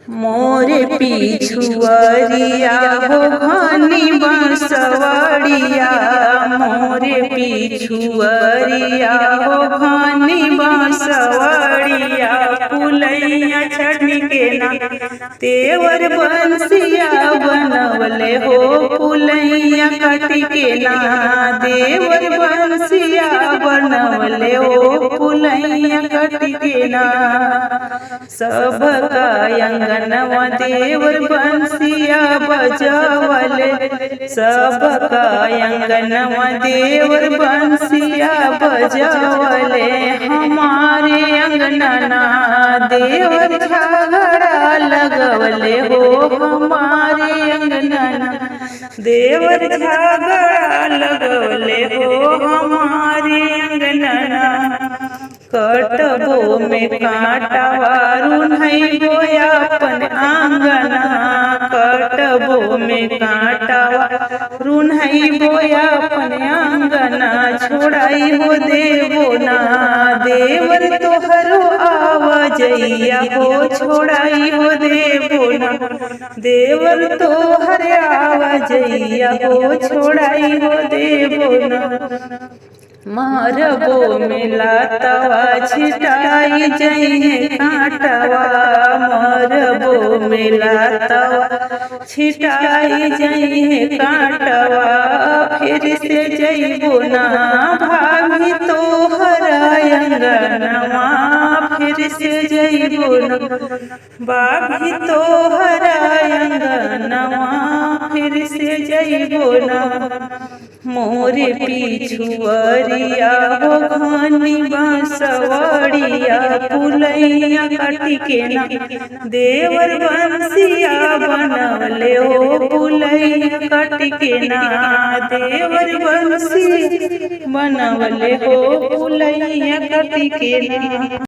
मोरे पिछुअरिया हो घनी बसवड़िया, मोरे पिछुअरिया हो घनी बसवड़िया। पुलैया छठी के ना तेवर बंसिया बनवले हो, पुलैया कटी के ना देवर बंसिया बनवले हो, पुलैया कटी के ना। सबका अंगनवा देवर बंसिया बजावले, सबका अंगनवा देवर बंसिया बजावले। हमारे अंगना देवर झगड़ा लगवले हो, हमारे अंगना देवर झगड़ा लगवले हो, हमारे अंगना। कटबो में कांटावा रुन्हई गोया अपन आंगना, कटबो में कांटावा रुन्हई गोया अपन आंगना। छोड़ाई हो देवो ना देवर तोहरो आवजैया हो, छोड़ाई हो देवो ना देवर तोहर आवजैया हो, छोड़ाई हो देवो ना। मारबो में लातवा छिटाई जइहे कांटवा, मारबो में लातवा छिटाई जइहे कांटवा। फिर से जइबो ना भाभी तोहर अंगनवा, फिर से जइबो ना भाभी तोहर अंगनवा, फिर से जइबो ना। मोरे पिछुअरिया हो घनी बसवड़िया, पुलैया कटी के ना देवर बंसिया बनवले हो, पुलैया कटी के ना देवर बंसिया बनवले हो, पुलैया कटी के ना।